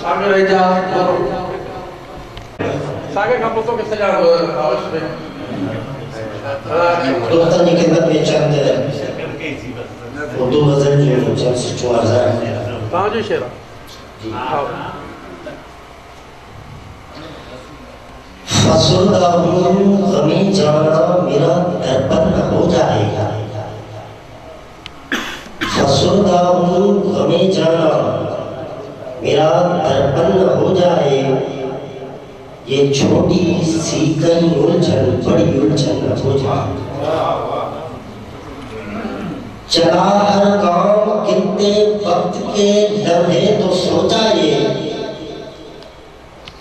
आगे रह जा सागे का पुतो के सजा अवश्य दोस्तों की खिदमत में चंद उर्दू गजल जो चंद सिचुआजा कहाँ जो शेरा फसुदा हूँ गमी जाना मेरा दर्पण हो जाएगा फसुदा हूँ गमी जाना मेरा दर्पण हो जाए ये छोटी सी कहीं उलझन बड़ी उलझन हो जाए चला हर काम कितने वक्त के लम्हे तो सोचा ये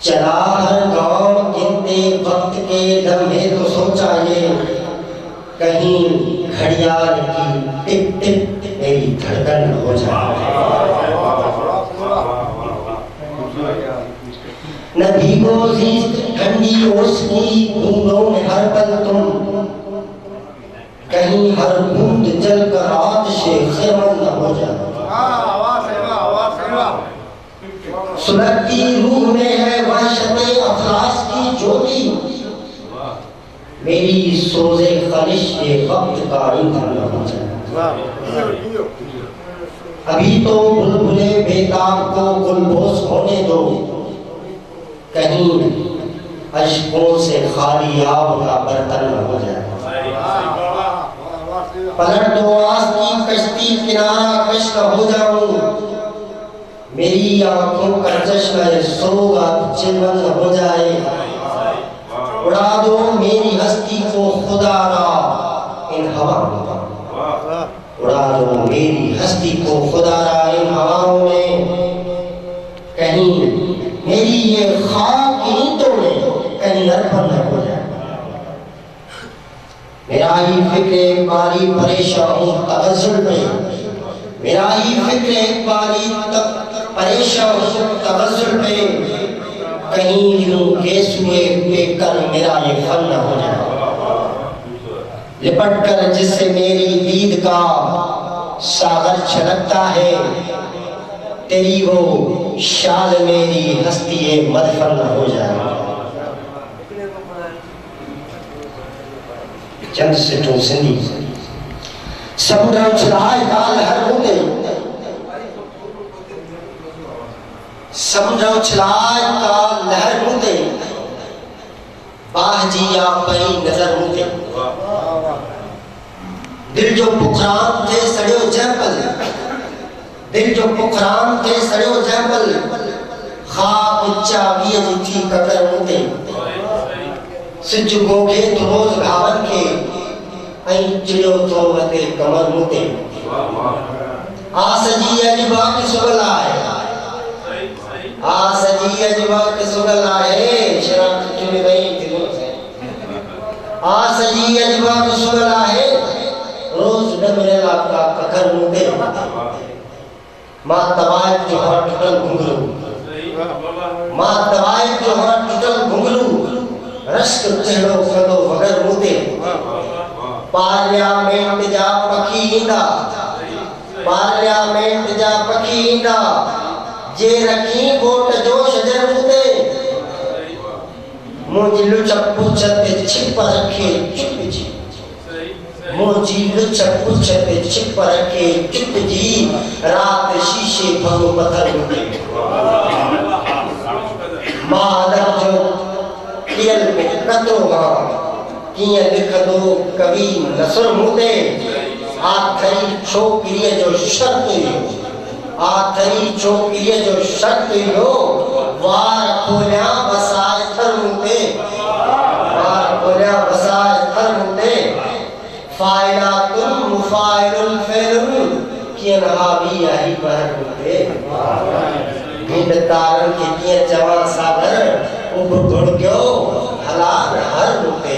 चला हर काम कितने वक्त के लम्हे तो सोचा ये कहीं घड़ियाल की टिक टिक मेरी धड़कन हो जाए न भीगो ठंडी ओस की बूंदों में हर पल तुम कहीं हर बूंद जल कर आतिशे ख़ियामत न हो जाए सुलगती रूह में है वहशते अफलास की ज्योति मेरी सोज़े ख़लिश के वक्त का ईंधन न हो जाए अभी तो बुलबुले बेताब को गुलबोस होने दो कहीं अश्कों से खाली आब का बर्तन न हो जाए पलट दो आस की कश्ती किनारा कश न हो जाऊं मेरी आंखों का चश्मा सोगा चिलवन न हो जाए उड़ा दो मेरी हस्ती को खुदारा इन हवाओं उड़ा दो मेरी हस्ती को खुदारा इन हवाओं में कहीं मेरी ये ख्वाब ईंटों में कहीं अर्पण न हो जाए मेरा ही फिक्र एक बारी परेशान हूँ तवज्जुल पे मेरा ही फिक्र एक बारी परेशान हूँ तवज्जुल पे कहीं यूं केसुए पे कर मेरा ये फन न हो जाए लिपट कर जिससे मेरी दीद का सागर छलकता है तेरी वो शाल मेरी हस्ती मदफन न हो जाए चंद सिटों सिंधी समुद्र उछलाए काल हर बूंदे समुद्र उछलाए काल लहर बूंदे बाहजिया पई नजर बूंदे दिल जो पुखरान थे सड़ियो जैपल दिल जो पुखरान थे सड़ियो जैपल खाक उच्चा वीअ जी थी ककर बूंदे सिज गोगे तो रोज घावन के ऐं चिड़ियो तो वते कमर मुते आसजी अजबा की सुगल आहे आसजी अजबा की सुगल आहे शराब चुने नहीं दिलो से आसजी अजबा की सुगल आहे रोज न मिलेला का कखर मुते मां तवायब जो हर टुटल घुंघरू मां तवायब जो हर टुटल घुंघरू रश्क चढ़ो कदो वगर मुते पार्लियामेंट जा पखी ईंदा पार्लियामेंट जा पखी ईंदा जे रखी वोट जो शजर मुते मुंहिंजी लुचक पुछ ते छिप रखे चुप जी मुंहिंजी लुचक पुछ ते छिप रखे चुप जी रात शीशे भंग पत्थर मुते मां जो कियल कतो मां किए लिखदो कवि नसर मुते आखरी छोकरीअ जो शर्त हुयो आखरी छोकरीअ जो शर्त हुयो वार खोलिया बसाए थर मुते वार खोलिया बसाए थर मुते फाइलातुल मुफाइलुल फैलुल कियन हावी आई बहर मुते भिंड तारन के किए जवां सागर उब गुड़ गयो हलाल हर मुते